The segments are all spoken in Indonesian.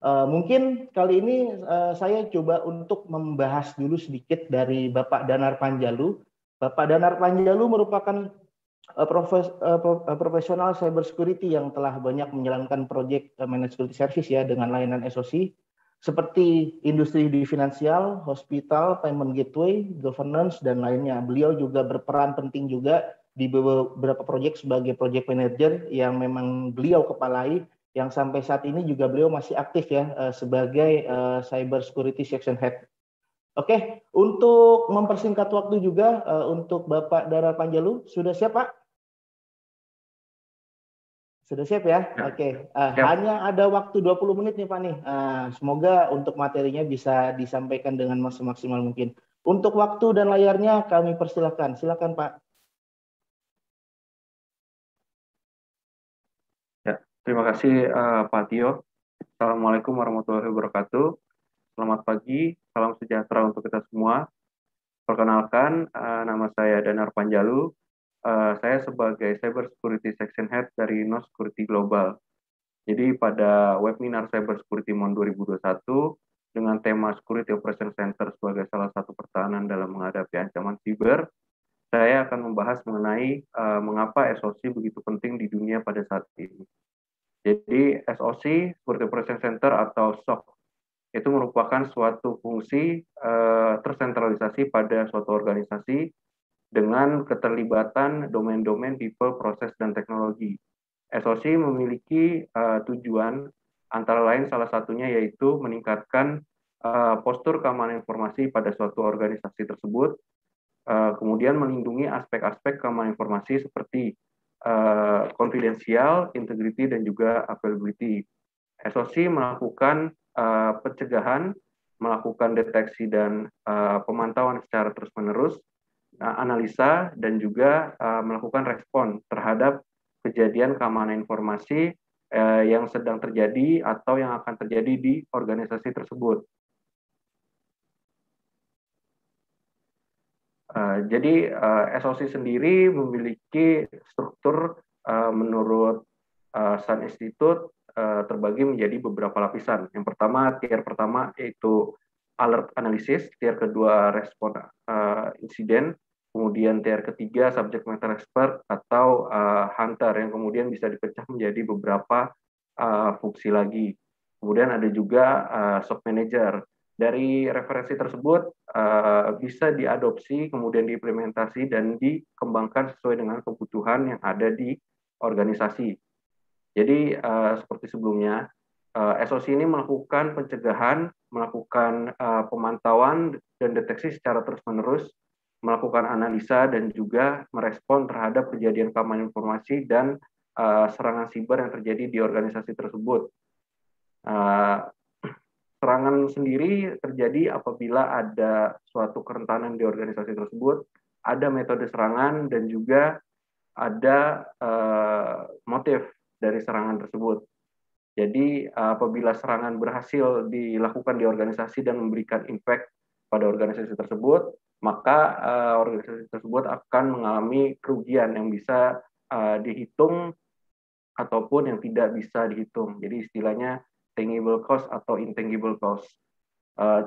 Mungkin kali ini saya coba untuk membahas dulu sedikit dari Bapak Danar Panjalu. Bapak Danar Panjalu merupakan profesional cyber security yang telah banyak menjalankan proyek managed security service ya dengan layanan SOC seperti industri di finansial, hospital, payment gateway, governance dan lainnya. Beliau juga berperan penting juga di beberapa proyek sebagai project manager yang memang beliau kepalai, yang sampai saat ini juga beliau masih aktif ya sebagai cyber security section head. Oke, untuk mempersingkat waktu juga untuk Bapak Danar Panjalu, sudah siap Pak? Sudah siap ya? Oke, hanya ada waktu 20 menit nih Pak nih. Semoga untuk materinya bisa disampaikan dengan semaksimal mungkin. Untuk waktu dan layarnya kami persilahkan. Silakan Pak. Ya, terima kasih Pak Tio. Assalamualaikum warahmatullahi wabarakatuh. Selamat pagi, salam sejahtera untuk kita semua. Perkenalkan, nama saya Danar Panjalu. Saya sebagai Cyber Security Section Head dari NOS Security Global. Jadi pada webinar Cyber Security MON 2021 dengan tema Security Operation Center sebagai salah satu pertahanan dalam menghadapi ancaman siber, saya akan membahas mengenai mengapa SOC begitu penting di dunia pada saat ini. Jadi SOC, Security Operation Center atau SOC, itu merupakan suatu fungsi tersentralisasi pada suatu organisasi dengan keterlibatan domain-domain people, proses, dan teknologi. SOC memiliki tujuan antara lain salah satunya yaitu meningkatkan postur keamanan informasi pada suatu organisasi tersebut, kemudian melindungi aspek-aspek keamanan informasi seperti confidential, integrity, dan juga availability. SOC melakukan pencegahan, melakukan deteksi dan pemantauan secara terus-menerus, analisa, dan juga melakukan respon terhadap kejadian keamanan informasi yang sedang terjadi atau yang akan terjadi di organisasi tersebut. Jadi SOC sendiri memiliki struktur menurut Sun Institute terbagi menjadi beberapa lapisan. Yang pertama, tier pertama yaitu alert analysis, tier kedua respon insiden, kemudian tier ketiga subject matter expert atau hunter yang kemudian bisa dipecah menjadi beberapa fungsi lagi. Kemudian ada juga SOC manager. Dari referensi tersebut bisa diadopsi, kemudian diimplementasi dan dikembangkan sesuai dengan kebutuhan yang ada di organisasi. Jadi seperti sebelumnya, SOC ini melakukan pencegahan, melakukan pemantauan dan deteksi secara terus-menerus, melakukan analisa dan juga merespon terhadap kejadian keamanan informasi dan serangan siber yang terjadi di organisasi tersebut. Serangan sendiri terjadi apabila ada suatu kerentanan di organisasi tersebut, ada metode serangan dan juga ada motif dari serangan tersebut. Jadi apabila serangan berhasil dilakukan di organisasi dan memberikan impact pada organisasi tersebut, maka organisasi tersebut akan mengalami kerugian yang bisa dihitung ataupun yang tidak bisa dihitung. Jadi istilahnya tangible cost atau intangible cost.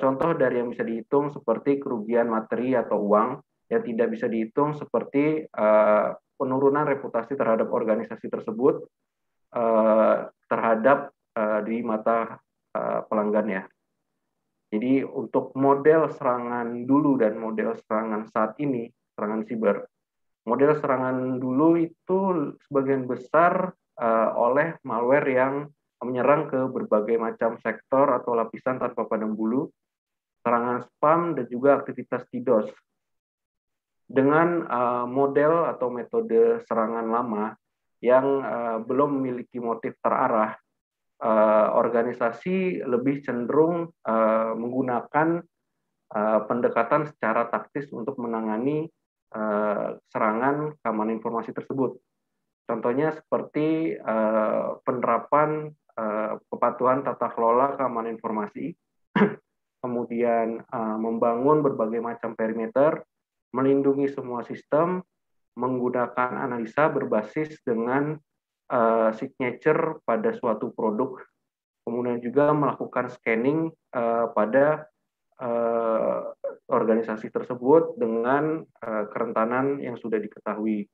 Contoh dari yang bisa dihitung seperti kerugian materi atau uang, yang tidak bisa dihitung seperti penurunan reputasi terhadap organisasi tersebut terhadap di mata pelanggan ya. Jadi untuk model serangan dulu dan model serangan saat ini, serangan siber, model serangan dulu itu sebagian besar oleh malware yang menyerang ke berbagai macam sektor atau lapisan tanpa pandang bulu, serangan spam, dan juga aktivitas DDoS. Dengan model atau metode serangan lama yang belum memiliki motif terarah, organisasi lebih cenderung menggunakan pendekatan secara taktis untuk menangani serangan keamanan informasi tersebut. Contohnya seperti penerapan kepatuhan tata kelola keamanan informasi, kemudian membangun berbagai macam perimeter, melindungi semua sistem, menggunakan analisa berbasis dengan signature pada suatu produk kemudian juga melakukan scanning pada organisasi tersebut dengan kerentanan yang sudah diketahui.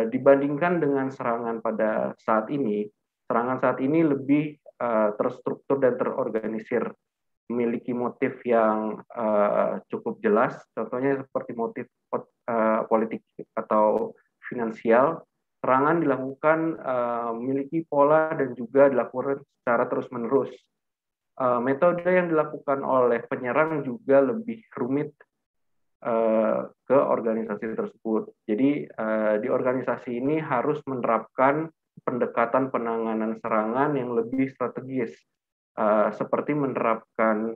Dibandingkan dengan serangan pada saat ini, serangan saat ini lebih terstruktur dan terorganisir, memiliki motif yang cukup jelas, contohnya seperti motif politik atau finansial. Serangan dilakukan memiliki pola dan juga dilakukan secara terus-menerus. Metode yang dilakukan oleh penyerang juga lebih rumit ke organisasi tersebut. Jadi di organisasi ini harus menerapkan pendekatan penanganan serangan yang lebih strategis, seperti menerapkan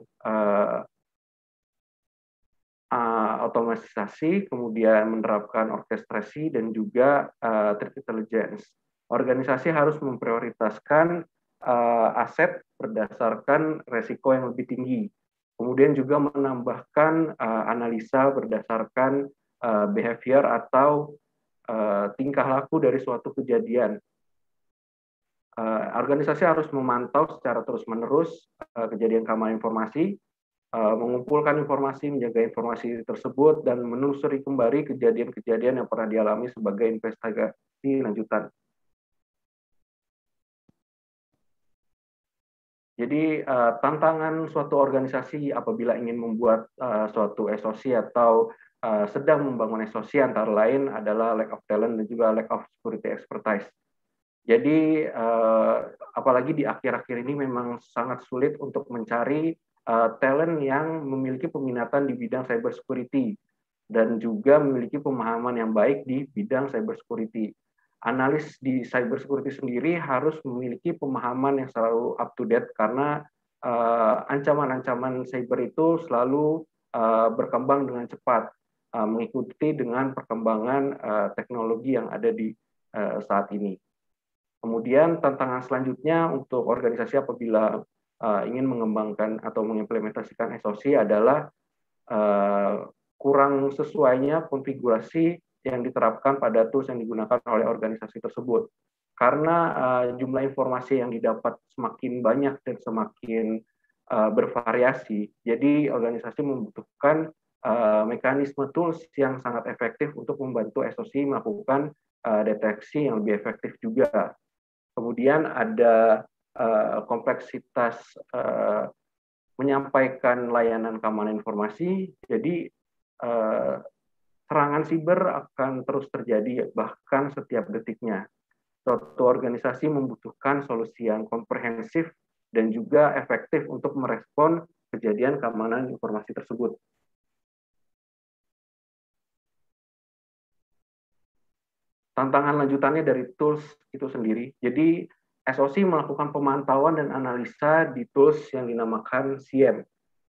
otomatisasi, kemudian menerapkan orkestrasi dan juga threat intelligence. Organisasi harus memprioritaskan aset berdasarkan resiko yang lebih tinggi. Kemudian juga menambahkan analisa berdasarkan behavior atau tingkah laku dari suatu kejadian. Organisasi harus memantau secara terus-menerus kejadian keamanan informasi, mengumpulkan informasi, menjaga informasi tersebut, dan menelusuri kembali kejadian-kejadian yang pernah dialami sebagai investigasi lanjutan. Jadi tantangan suatu organisasi apabila ingin membuat suatu SOC atau sedang membangun SOC antara lain adalah lack of talent dan juga lack of security expertise. Jadi apalagi di akhir-akhir ini memang sangat sulit untuk mencari talent yang memiliki peminatan di bidang cyber security dan juga memiliki pemahaman yang baik di bidang cyber security. Analis di cyber security sendiri harus memiliki pemahaman yang selalu up to date karena ancaman-ancaman cyber itu selalu berkembang dengan cepat, mengikuti dengan perkembangan teknologi yang ada di saat ini. Kemudian tantangan selanjutnya untuk organisasi apabila ingin mengembangkan atau mengimplementasikan SOC adalah kurang sesuainya konfigurasi yang diterapkan pada tools yang digunakan oleh organisasi tersebut. Karena jumlah informasi yang didapat semakin banyak dan semakin bervariasi, jadi organisasi membutuhkan mekanisme tools yang sangat efektif untuk membantu SOC melakukan deteksi yang lebih efektif juga. Kemudian ada kompleksitas menyampaikan layanan keamanan informasi, jadi serangan siber akan terus terjadi bahkan setiap detiknya. Suatu organisasi membutuhkan solusi yang komprehensif dan juga efektif untuk merespon kejadian keamanan informasi tersebut. Tantangan lanjutannya dari tools itu sendiri. Jadi SOC melakukan pemantauan dan analisa di tools yang dinamakan SIEM.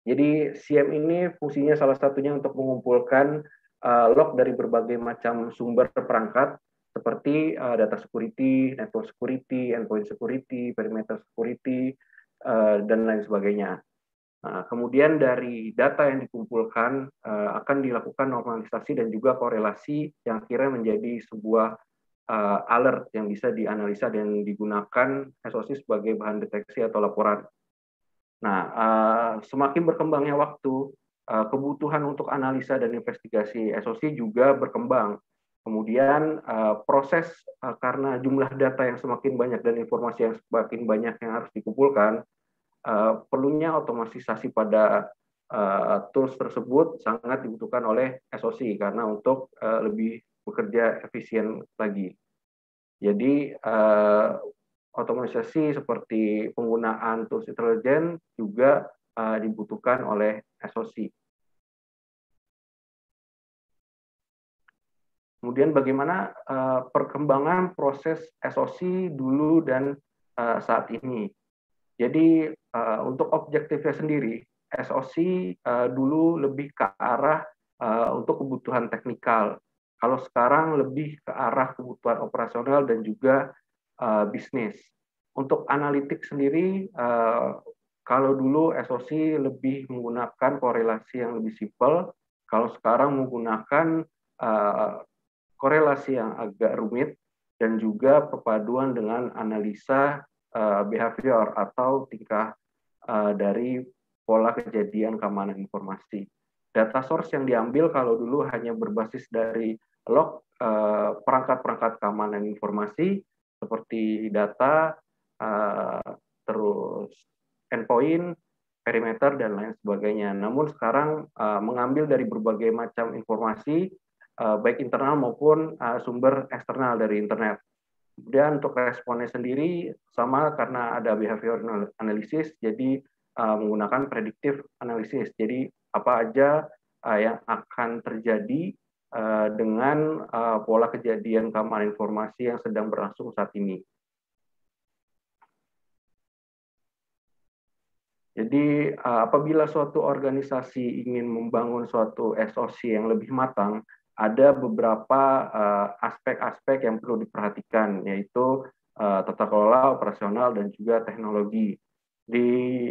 Jadi SIEM ini fungsinya salah satunya untuk mengumpulkan log dari berbagai macam sumber perangkat seperti data security, network security, endpoint security, perimeter security, dan lain sebagainya. Nah, kemudian dari data yang dikumpulkan akan dilakukan normalisasi dan juga korelasi yang akhirnya menjadi sebuah alert yang bisa dianalisa dan digunakan SOC sebagai bahan deteksi atau laporan. Nah, semakin berkembangnya waktu, kebutuhan untuk analisa dan investigasi SOC juga berkembang. Kemudian proses karena jumlah data yang semakin banyak dan informasi yang semakin banyak yang harus dikumpulkan, perlunya otomatisasi pada tools tersebut sangat dibutuhkan oleh SOC karena untuk lebih bekerja efisien lagi. Jadi otomatisasi seperti penggunaan tools intelijen juga dibutuhkan oleh SOC. Kemudian bagaimana perkembangan proses SOC dulu dan saat ini. Jadi untuk objektifnya sendiri, SOC dulu lebih ke arah untuk kebutuhan teknikal. Kalau sekarang lebih ke arah kebutuhan operasional dan juga bisnis. Untuk analitik sendiri, kalau dulu SOC lebih menggunakan korelasi yang lebih simpel, kalau sekarang menggunakan korelasi yang agak rumit dan juga perpaduan dengan analisa behavior atau tingkah dari pola kejadian keamanan informasi. Data source yang diambil kalau dulu hanya berbasis dari log perangkat-perangkat keamanan informasi seperti data, terus endpoint, perimeter, dan lain sebagainya. Namun sekarang mengambil dari berbagai macam informasi, baik internal maupun sumber eksternal dari internet. Kemudian untuk responnya sendiri sama karena ada behavioral analysis, jadi menggunakan predictive analysis. Jadi apa aja yang akan terjadi dengan pola kejadian keamanan informasi yang sedang berlangsung saat ini. Jadi apabila suatu organisasi ingin membangun suatu SOC yang lebih matang, ada beberapa aspek-aspek yang perlu diperhatikan, yaitu tata kelola, operasional, dan juga teknologi. Di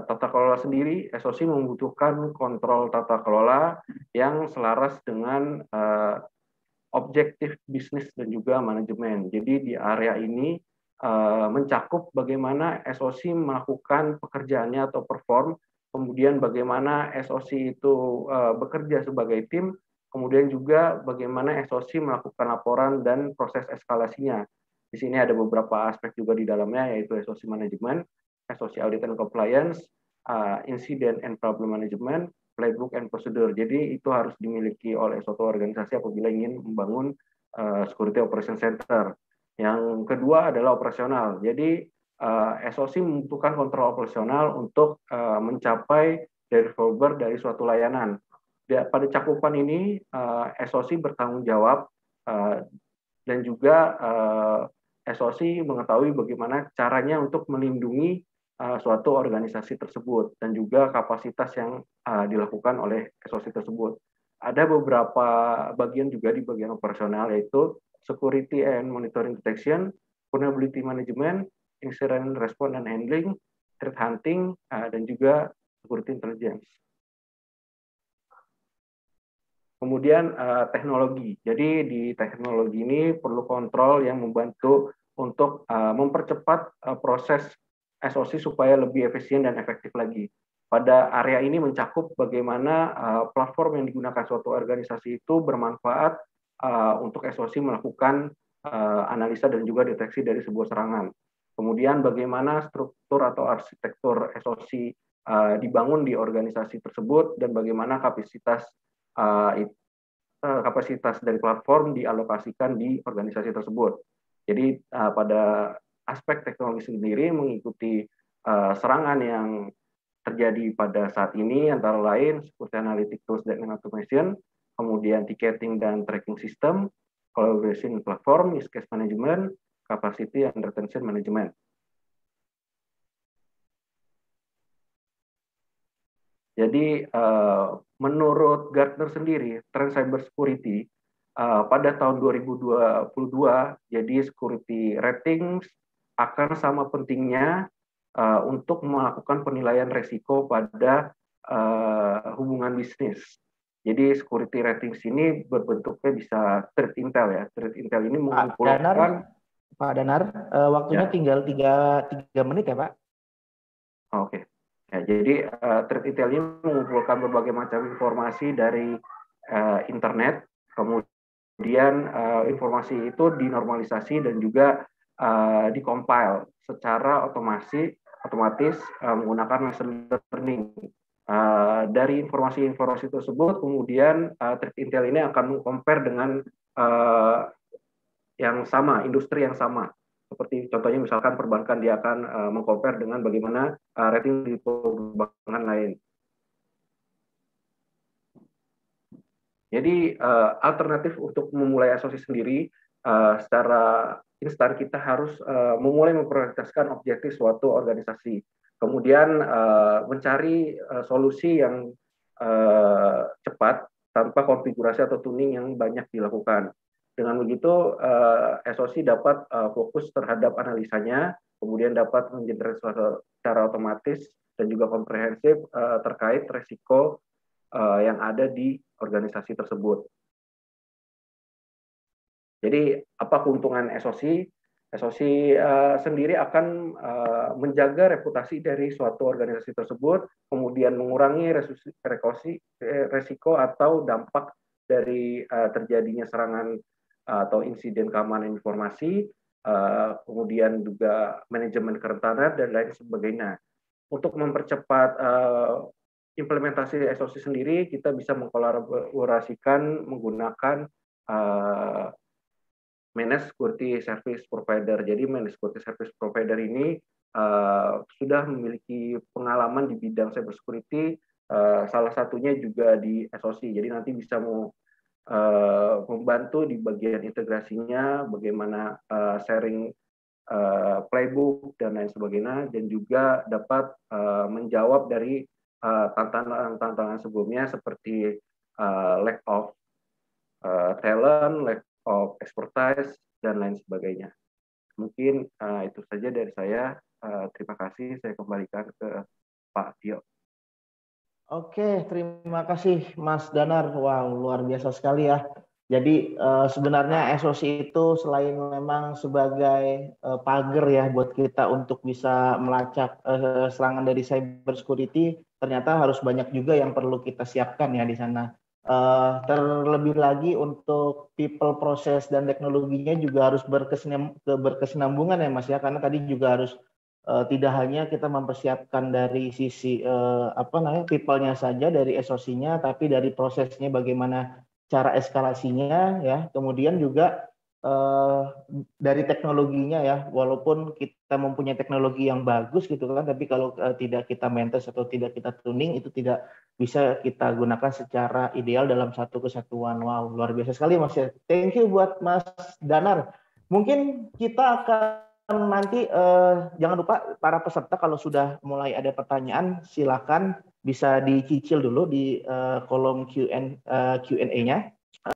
tata kelola sendiri, SOC membutuhkan kontrol tata kelola yang selaras dengan objektif bisnis dan juga manajemen. Jadi di area ini mencakup bagaimana SOC melakukan pekerjaannya atau perform, kemudian bagaimana SOC itu bekerja sebagai tim, kemudian juga bagaimana SOC melakukan laporan dan proses eskalasinya. Di sini ada beberapa aspek juga di dalamnya, yaitu SOC management, SOC audit and compliance, incident and problem management, playbook and procedure. Jadi itu harus dimiliki oleh suatu organisasi apabila ingin membangun security operation center. Yang kedua adalah operasional. Jadi SOC membutuhkan kontrol operasional untuk mencapai deliverable dari suatu layanan. Pada cakupan ini SOC bertanggung jawab dan juga SOC mengetahui bagaimana caranya untuk melindungi suatu organisasi tersebut dan juga kapasitas yang dilakukan oleh SOC tersebut. Ada beberapa bagian juga di bagian operasional, yaitu security and monitoring detection, vulnerability management, incident response and handling, threat hunting, dan juga security intelligence. Kemudian teknologi. Jadi di teknologi ini perlu kontrol yang membantu untuk mempercepat proses SOC supaya lebih efisien dan efektif lagi. Pada area ini mencakup bagaimana platform yang digunakan suatu organisasi itu bermanfaat untuk SOC melakukan analisa dan juga deteksi dari sebuah serangan. Kemudian bagaimana struktur atau arsitektur SOC dibangun di organisasi tersebut dan bagaimana kapasitas dari platform dialokasikan di organisasi tersebut. Jadi pada aspek teknologi sendiri mengikuti serangan yang terjadi pada saat ini antara lain security analytic tools dan automation, kemudian ticketing dan tracking system, collaboration platform, use case management, capacity and retention management. Jadi menurut Gartner sendiri, tren cybersecurity pada tahun 2022, jadi security ratings akan sama pentingnya untuk melakukan penilaian resiko pada hubungan bisnis. Jadi security ratings ini berbentuknya bisa threat intel ya. Threat intel ini mengumpulkan. Pak Danar, waktunya tinggal 3 menit ya Pak. Oke. Ya, jadi threat intel ini mengumpulkan berbagai macam informasi dari internet, kemudian informasi itu dinormalisasi dan juga dikompil secara otomatis menggunakan machine learning. Dari informasi-informasi tersebut, kemudian threat intel ini akan meng-compare dengan yang sama, industri yang sama. Seperti contohnya misalkan perbankan, dia akan meng-compare dengan bagaimana rating di perbankan lain. Jadi alternatif untuk memulai SOC sendiri secara instan kita harus memulai memprioritaskan objektif suatu organisasi. Kemudian mencari solusi yang cepat tanpa konfigurasi atau tuning yang banyak dilakukan. Dengan begitu, SOC dapat fokus terhadap analisanya, kemudian dapat mengenerate secara otomatis dan juga komprehensif terkait resiko yang ada di organisasi tersebut. Jadi, apa keuntungan SOC? SOC sendiri akan menjaga reputasi dari suatu organisasi tersebut, kemudian mengurangi resiko atau dampak dari terjadinya serangan atau insiden keamanan informasi, kemudian juga manajemen kerentanan dan lain sebagainya. Untuk mempercepat implementasi SOC sendiri, kita bisa mengkolaborasikan menggunakan Managed Security Service Provider. Jadi Managed Security Service Provider ini sudah memiliki pengalaman di bidang cybersecurity, salah satunya juga di SOC. Jadi nanti bisa membantu di bagian integrasinya, bagaimana sharing playbook dan lain sebagainya, dan juga dapat menjawab dari tantangan-tantangan sebelumnya seperti lack of talent, lack of expertise, dan lain sebagainya. Mungkin itu saja dari saya. Terima kasih. Saya kembalikan ke Pak Tio. Oke, terima kasih Mas Danar. Wow, luar biasa sekali ya. Jadi sebenarnya SOC itu selain memang sebagai pagar ya buat kita untuk bisa melacak serangan dari cyber security, ternyata harus banyak juga yang perlu kita siapkan ya di sana. Terlebih lagi untuk people, proses, dan teknologinya juga harus berkesinambungan ya Mas ya, karena tadi juga harus tidak hanya kita mempersiapkan dari sisi people-nya saja, dari SOC-nya, tapi dari prosesnya bagaimana cara eskalasinya ya, kemudian juga dari teknologinya ya, walaupun kita mempunyai teknologi yang bagus gitu kan, tapi kalau tidak kita maintain atau tidak kita tuning, itu tidak bisa kita gunakan secara ideal dalam satu kesatuan. Wow, luar biasa sekali Mas ya. Thank you buat Mas Danar. Mungkin kita akan nanti jangan lupa para peserta kalau sudah mulai ada pertanyaan silakan bisa dicicil dulu di kolom Q&A-nya.